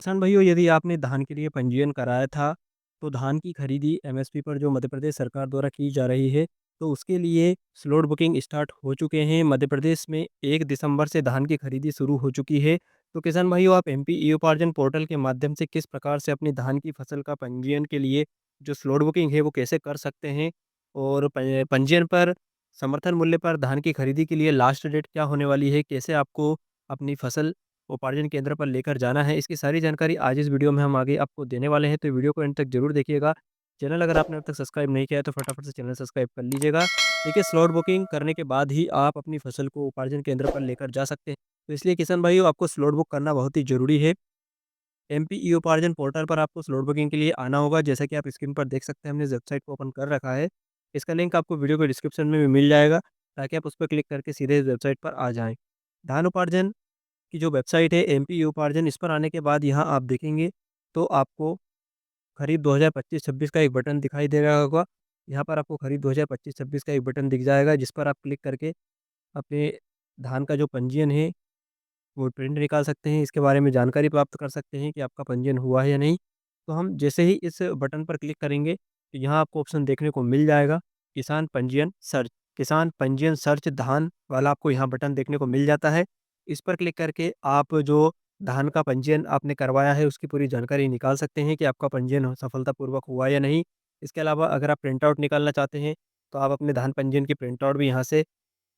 किसान भाइयों, यदि आपने धान के लिए पंजीयन कराया था, तो धान की खरीदी एमएसपी पर जो मध्य प्रदेश सरकार द्वारा की जा रही है, तो उसके लिए स्लॉट बुकिंग स्टार्ट हो चुके हैं। मध्य प्रदेश में 1 दिसंबर से धान की खरीदी शुरू हो चुकी है। तो किसान भाइयों, आप एमपी ई-उपार्जन पोर्टल के माध्यम से किस प्रकार से अपनी धान की फसल का पंजीयन के लिए जो स्लॉट बुकिंग है, वो कैसे कर सकते हैं? और पंजीयन पर समर्थन मूल्य पर धान की खरीदी के लिए लास्ट डेट क्या होने वाली है? कैसे आपको अपनी फसल उपार्जन केंद्र पर लेकर जाना है, इसकी सारी जानकारी आज इस वीडियो में हम आगे आपको देने वाले हैं, तो वीडियो को एंड तक ज़रूर देखिएगा। चैनल अगर आपने अब तक सब्सक्राइब नहीं किया है, तो फटाफट से चैनल सब्सक्राइब कर लीजिएगा। देखिए, स्लॉट बुकिंग करने के बाद ही आप अपनी फसल को उपार्जन केंद्र पर लेकर जा सकते हैं। तो इसलिए किसान भाइयों, आपको स्लॉट बुक करना बहुत ही ज़रूरी है। एमपी ई उपार्जन पोर्टल पर आपको स्लॉट बुकिंग के लिए आना होगा। जैसा कि आप स्क्रीन पर देख सकते हैं, हमने इस वेबसाइट को ओपन कर रखा है। इसका लिंक आपको वीडियो के डिस्क्रिप्शन में भी मिल जाएगा, ताकि आप उस पर क्लिक करके सीधे इस वेबसाइट पर आ जाएँ। धान उपार्जन की जो वेबसाइट है एमपी उपार्जन, इस पर आने के बाद यहाँ आप देखेंगे तो आपको खरीद 2025-26 का एक बटन दिखाई दे रहा होगा। यहाँ पर आपको खरीद 2025-26 का एक बटन दिख जाएगा, जिस पर आप क्लिक करके अपने धान का जो पंजीयन है वो प्रिंट निकाल सकते हैं। इसके बारे में जानकारी प्राप्त कर सकते हैं कि आपका पंजीयन हुआ है या नहीं। तो हम जैसे ही इस बटन पर क्लिक करेंगे, तो यहाँ आपको ऑप्शन देखने को मिल जाएगा, किसान पंजीयन सर्च। किसान पंजीयन सर्च धान वाला आपको यहाँ बटन देखने को मिल जाता है। इस पर क्लिक करके आप जो धान का पंजीयन आपने करवाया है, उसकी पूरी जानकारी निकाल सकते हैं कि आपका पंजीयन सफलतापूर्वक हुआ या नहीं। इसके अलावा अगर आप प्रिंट आउट निकालना चाहते हैं, तो आप अपने धान पंजीयन की प्रिंट आउट भी यहाँ से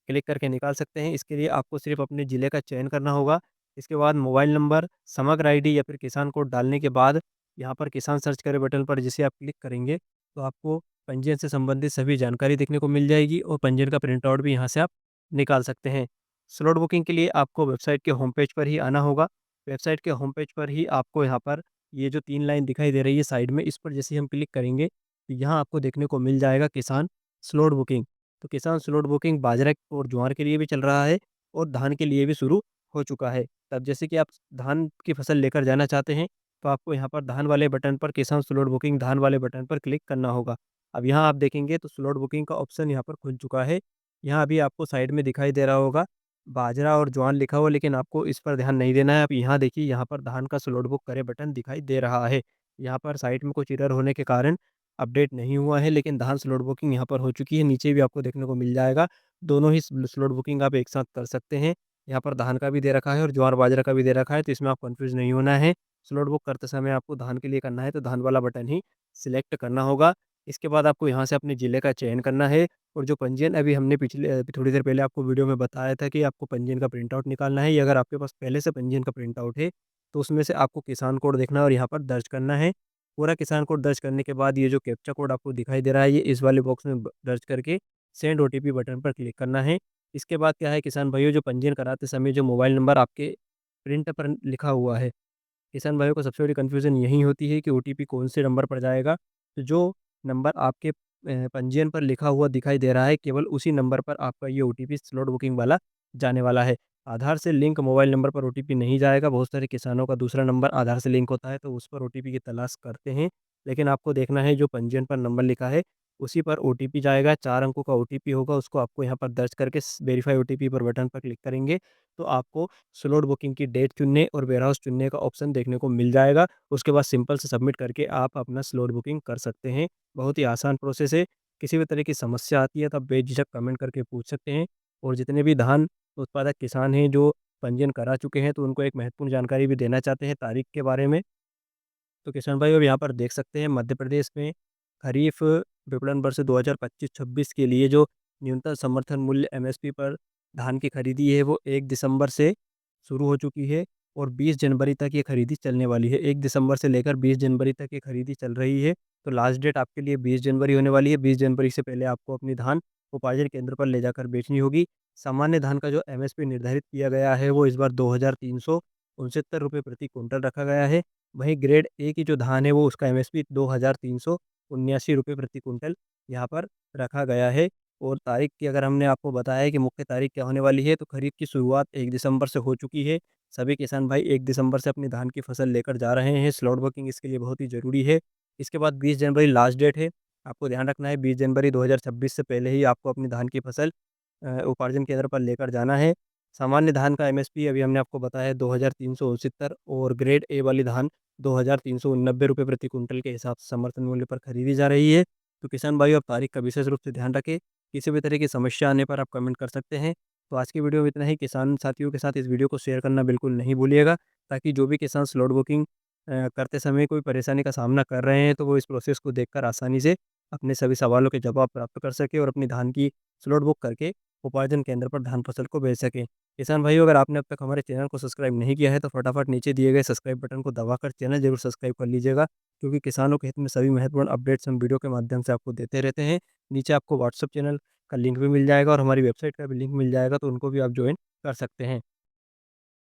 क्लिक करके निकाल सकते हैं। इसके लिए आपको सिर्फ़ अपने ज़िले का चयन करना होगा। इसके बाद मोबाइल नंबर, समग्र आईडी या फिर किसान कोड डालने के बाद यहाँ पर किसान सर्च करें बटन पर जिसे आप क्लिक करेंगे, तो आपको पंजीयन से संबंधित सभी जानकारी देखने को मिल जाएगी और पंजीयन का प्रिंट आउट भी यहाँ से आप निकाल सकते हैं। स्लॉट बुकिंग के लिए आपको वेबसाइट के होम पेज पर ही आना होगा। वेबसाइट के होम पेज पर ही आपको यहाँ पर ये जो 3 लाइन दिखाई दे रही है साइड में, इस पर जैसे ही हम क्लिक करेंगे, तो यहाँ आपको देखने को मिल जाएगा किसान स्लॉट बुकिंग। तो किसान स्लॉट बुकिंग बाजरा और ज्वार के लिए भी चल रहा है और धान के लिए भी शुरू हो चुका है। तब जैसे कि आप धान की फसल लेकर जाना चाहते हैं, तो आपको यहाँ पर धान वाले बटन पर किसान स्लॉट बुकिंग धान वाले बटन पर क्लिक करना होगा। अब यहाँ आप देखेंगे तो स्लॉट बुकिंग का ऑप्शन यहाँ पर खुल चुका है। यहाँ अभी आपको साइड में दिखाई दे रहा होगा बाजरा और ज्वार लिखा हुआ, लेकिन आपको इस पर ध्यान नहीं देना है। आप यहाँ देखिए, यहाँ पर धान का स्लॉट बुक करे बटन दिखाई दे रहा है। यहाँ पर साइड में कुछ एरर होने के कारण अपडेट नहीं हुआ है, लेकिन धान स्लॉट बुकिंग यहाँ पर हो चुकी है। नीचे भी आपको देखने को मिल जाएगा। दोनों ही स्लॉट बुकिंग आप एक साथ कर सकते हैं। यहाँ पर धान का भी दे रखा है और ज्वार बाजरा का भी दे रखा है, तो इसमें आप कन्फ्यूज़ नहीं होना है। स्लॉट बुक करते समय आपको धान के लिए करना है, तो धान वाला बटन ही सिलेक्ट करना होगा। इसके बाद आपको यहाँ से अपने ज़िले का चयन करना है और जो पंजीयन अभी हमने पिछले अभी थोड़ी देर पहले आपको वीडियो में बताया था कि आपको पंजीयन का प्रिंट आउट निकालना है, या अगर आपके पास पहले से पंजीयन का प्रिंट आउट है, तो उसमें से आपको किसान कोड देखना है और यहाँ पर दर्ज करना है। पूरा किसान कोड दर्ज करने के बाद ये जो कैप्चा कोड आपको दिखाई दे रहा है, ये इस वाले बॉक्स में दर्ज करके सेंड ओटीपी बटन पर क्लिक करना है। इसके बाद क्या है किसान भाइयों, जो पंजीयन कराते समय जो मोबाइल नंबर आपके प्रिंट पर लिखा हुआ है, किसान भाइयों को सबसे बड़ी कन्फ्यूज़न यही होती है कि ओटीपी कौन से नंबर पर जाएगा। तो जो नंबर आपके पंजीयन पर लिखा हुआ दिखाई दे रहा है, केवल उसी नंबर पर आपका ये ओटीपी स्लॉट बुकिंग वाला जाने वाला है। आधार से लिंक मोबाइल नंबर पर ओटीपी नहीं जाएगा। बहुत सारे किसानों का दूसरा नंबर आधार से लिंक होता है, तो उस पर ओटीपी की तलाश करते हैं। लेकिन आपको देखना है जो पंजीयन पर नंबर लिखा है, उसी पर ओटीपी जाएगा। 4 अंकों का ओटीपी होगा, उसको आपको यहाँ पर दर्ज करके वेरीफाई ओटीपी पर बटन पर क्लिक करेंगे, तो आपको स्लॉट बुकिंग की डेट चुनने और वेयरहाउस चुनने का ऑप्शन देखने को मिल जाएगा। उसके बाद सिंपल से सबमिट करके आप अपना स्लॉट बुकिंग कर सकते हैं। बहुत ही आसान प्रोसेस है। किसी भी तरह की समस्या आती है तो आप बेझिझक कमेंट करके पूछ सकते हैं। और जितने भी धान उत्पादक किसान हैं जो पंजीयन करा चुके हैं, तो उनको एक महत्वपूर्ण जानकारी भी देना चाहते हैं तारीख के बारे में। तो किसान भाई अब यहाँ पर देख सकते हैं, मध्य प्रदेश में खरीफ विपणन वर्ष 2025-26 के लिए जो न्यूनतम समर्थन मूल्य एमएसपी पर धान की खरीदी है, वो 1 दिसंबर से शुरू हो चुकी है और 20 जनवरी तक ये खरीदी चलने वाली है। 1 दिसंबर से लेकर 20 जनवरी तक ये खरीदी चल रही है। तो लास्ट डेट आपके लिए 20 जनवरी होने वाली है। 20 जनवरी से पहले आपको अपनी धान उपार्जन केंद्र पर ले जाकर बेचनी होगी। सामान्य धान का जो एमएसपी निर्धारित किया गया है, वो इस बार ₹2369 प्रति क्विंटल रखा गया है। वहीं ग्रेड ए की जो धान है, वो उसका एमएसपी ₹2379 प्रति क्विंटल यहाँ पर रखा गया है। और तारीख की अगर हमने आपको बताया है कि मुख्य तारीख क्या होने वाली है, तो खरीफ की शुरुआत 1 दिसंबर से हो चुकी है। सभी किसान भाई 1 दिसंबर से अपनी धान की फसल लेकर जा रहे हैं। स्लॉट बुकिंग इसके लिए बहुत ही ज़रूरी है। इसके बाद 20 जनवरी लास्ट डेट है। आपको ध्यान रखना है 20 जनवरी 2026 से पहले ही आपको अपनी धान की फसल उपार्जन केंद्र पर लेकर जाना है। सामान्य धान का एमएसपी अभी हमने आपको बताया है 2369 और ग्रेड ए वाली धान 2389 रुपये प्रति कुंटल के हिसाब से समर्थन मूल्य पर खरीदी जा रही है। तो किसान भाइयों, आप तारीख का विशेष रूप से ध्यान रखें। किसी भी तरह की समस्या आने पर आप कमेंट कर सकते हैं। तो आज की वीडियो में इतना ही। किसान साथियों के साथ इस वीडियो को शेयर करना बिल्कुल नहीं भूलिएगा, ताकि जो भी किसान स्लॉट बुकिंग करते समय कोई परेशानी का सामना कर रहे हैं, तो वो इस प्रोसेस को देखकर आसानी से अपने सभी सवालों के जवाब प्राप्त कर सके और अपनी धान की स्लॉट बुक करके उपार्जन केंद्र पर धान फसल को बेच सकें। किसान भाइयों, अगर आपने अब तक हमारे चैनल को सब्सक्राइब नहीं किया है, तो फटाफट नीचे दिए गए सब्सक्राइब बटन को दबाकर चैनल जरूर सब्सक्राइब कर लीजिएगा, क्योंकि किसानों के हित में सभी महत्वपूर्ण अपडेट्स हम वीडियो के माध्यम से आपको देते रहते हैं। नीचे आपको व्हाट्सएप चैनल का लिंक भी मिल जाएगा और हमारी वेबसाइट का भी लिंक मिल जाएगा, तो उनको भी आप ज्वाइन कर सकते हैं।